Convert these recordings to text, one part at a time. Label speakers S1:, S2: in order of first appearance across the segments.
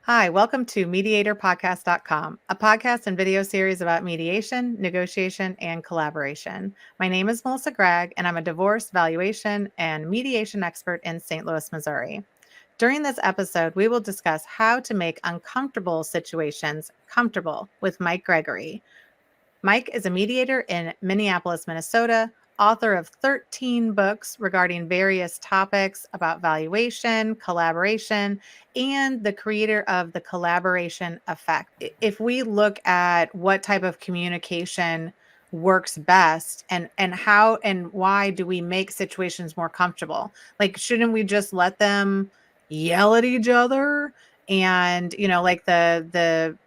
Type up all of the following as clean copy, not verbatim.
S1: Hi, welcome to MediatorPodcast.com, a podcast and video series about mediation, negotiation, and collaboration. My name is Melissa Gragg, and I'm a divorce, valuation, and mediation expert in St. Louis, Missouri. During this episode, we will discuss how to make uncomfortable situations comfortable with Mike Gregory. Mike is a mediator in Minneapolis, Minnesota, author of 13 books regarding various topics about valuation, collaboration, and the creator of the collaboration effect. If we look at what type of communication works best and how and why do we make situations more comfortable? Like, shouldn't we just let them yell at each other? And, like the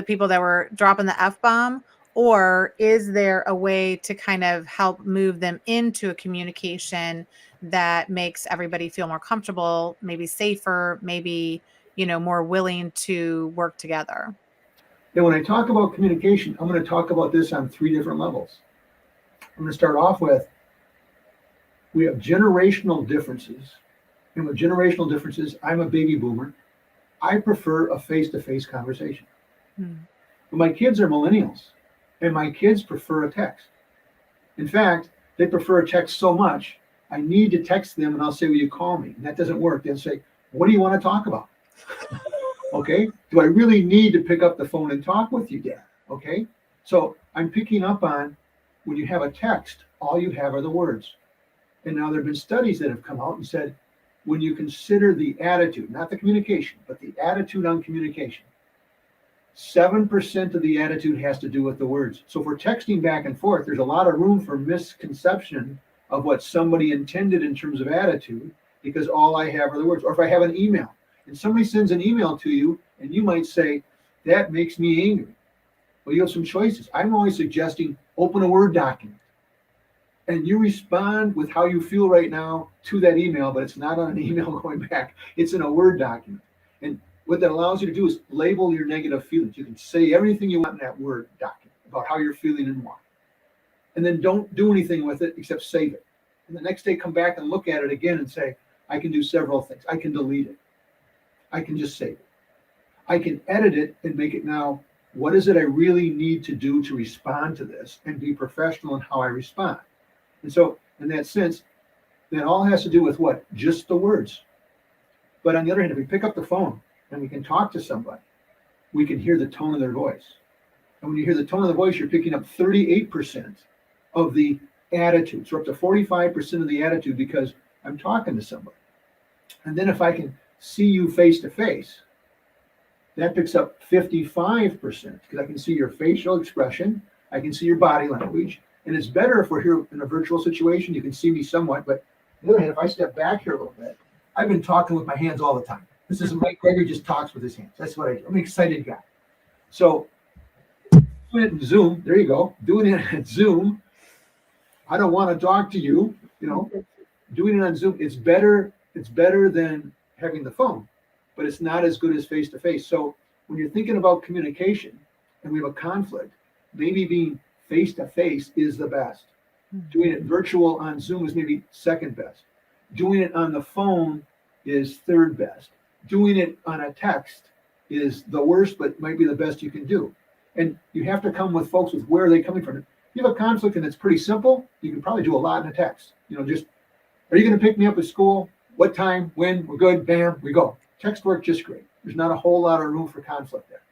S1: people that were dropping the F-bomb, or is there a way to kind of help move them into a communication that makes everybody feel more comfortable, maybe safer, maybe, more willing to work together?
S2: Now, when I talk about communication, I'm going to talk about this on three different levels. I'm going to start off with, we have generational differences. And with generational differences, I'm a baby boomer. I prefer a face-to-face conversation. But my kids are millennials, and my kids prefer a text. In fact, they prefer a text so much, I need to text them and I'll say, will you call me? And that doesn't work. They'll say, what do you want to talk about? Okay. Do I really need to pick up the phone and talk with you, Dad? Okay. So I'm picking up on when you have a text, all you have are the words. And now there have been studies that have come out and said, when you consider the attitude, not the communication, but the attitude on communication, 7% of the attitude has to do with the words. So if we're texting back and forth, there's a lot of room for misconception of what somebody intended in terms of attitude, because all I have are the words. Or if I have an email and somebody sends an email to you and you might say, that makes me angry. Well, you have some choices. I'm always suggesting open a Word document and you respond with how you feel right now to that email, but it's not on an email going back. It's in a Word document. And what that allows you to do is label your negative feelings. You can say everything you want in that Word document about how you're feeling and why. And then don't do anything with it except save it. And the next day come back and look at it again and say, I can do several things. I can delete it. I can just save it. I can edit it and make it now, what is it I really need to do to respond to this and be professional in how I respond? And so in that sense, that all has to do with what? Just the words. But on the other hand, if we pick up the phone and we can talk to somebody, we can hear the tone of their voice. And when you hear the tone of the voice, you're picking up 38% of the attitude. So up to 45% of the attitude because I'm talking to somebody. And then if I can see you face to face, that picks up 55% because I can see your facial expression. I can see your body language. And it's better if we're here in a virtual situation. You can see me somewhat. But on the other hand, if I step back here a little bit, I've been talking with my hands all the time. This is Mike Gregory just talks with his hands. That's what I do. I'm an excited guy. So doing it in Zoom, there you go. Doing it in Zoom. I don't want to talk to you, doing it on Zoom. It's better than having the phone, but it's not as good as face-to-face. So when you're thinking about communication and we have a conflict, maybe being face-to-face is the best. Doing it virtual on Zoom is maybe second best. Doing it on the phone is third best. Doing it on a text is the worst, but might be the best you can do. And you have to come with folks with where are they coming from. If you have a conflict and it's pretty simple, you can probably do a lot in a text. Just, are you going to pick me up at school? What time? When? We're good. Bam, we go. Text work just great. There's not a whole lot of room for conflict there.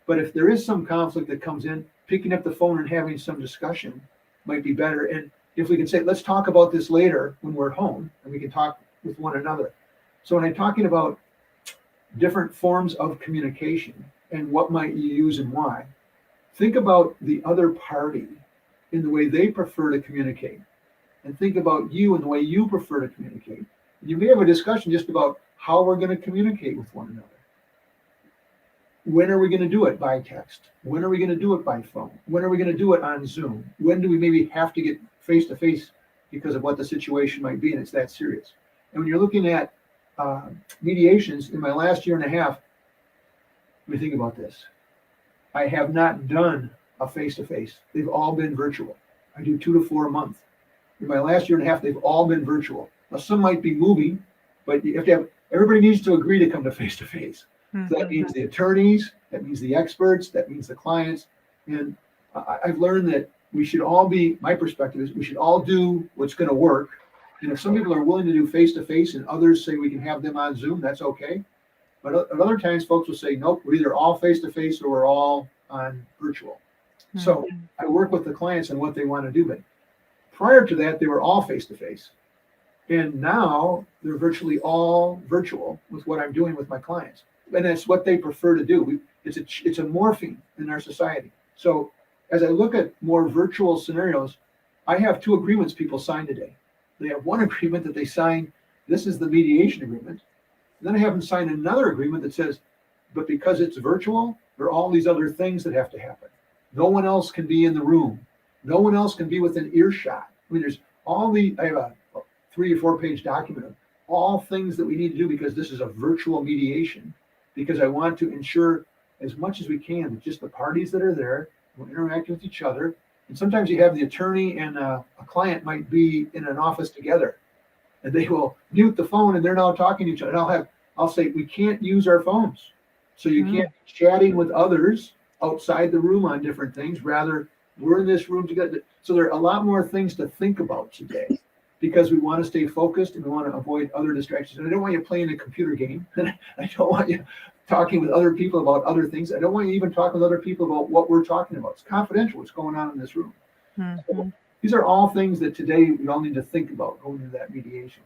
S2: But if there is some conflict that comes in, picking up the phone and having some discussion might be better. And if we can say, let's talk about this later when we're at home and we can talk with one another. So when I'm talking about different forms of communication and what might you use and why, think about the other party in the way they prefer to communicate. And think about you and the way you prefer to communicate. And you may have a discussion just about how we're going to communicate with one another. When are we going to do it by text? When are we going to do it by phone? When are we going to do it on Zoom? When do we maybe have to get face-to-face because of what the situation might be, and it's that serious? And when you're looking at mediations, in my last year and a half, let me think about this. I have not done a face-to-face. They've all been virtual. I do 2 to 4 a month. In my last year and a half, they've all been virtual. Now, some might be moving, but you have to have, everybody needs to agree to come to face-to-face. So that
S1: Mhm.
S2: means the attorneys, that means the experts, that means the clients. And I've learned that we should all be, my perspective is we should all do what's going to work. And if some people are willing to do face-to-face and others say we can have them on Zoom, that's okay. But at other times, folks will say, nope, we're either all face-to-face or we're all on virtual. So
S1: Mhm.
S2: I work with the clients on what they want to do. But prior to that, they were all face-to-face. And now they're virtually all virtual with what I'm doing with my clients. And that's what they prefer to do. It's a morphing in our society. So as I look at more virtual scenarios, I have 2 agreements people sign today. They have one agreement that they sign, this is the mediation agreement. And then I have them sign another agreement that says, but because it's virtual, there are all these other things that have to happen. No one else can be in the room. No one else can be within earshot. I mean, there's I have a 3 or 4 page document of all things that we need to do because this is a virtual mediation, because I want to ensure as much as we can that just the parties that are there will interact with each other. And sometimes you have the attorney and a client might be in an office together and they will mute the phone and they're now talking to each other. And I'll say, we can't use our phones. So you can't be chatting with others outside the room on different things. Rather, we're in this room together. So there are a lot more things to think about today because we want to stay focused and we want to avoid other distractions. And I don't want you playing a computer game. I don't want you talking with other people about other things. I don't want you even talking with other people about what we're talking about. It's confidential what's going on in this room. So
S1: Mhm.
S2: these are all things that today we all need to think about going into that mediation.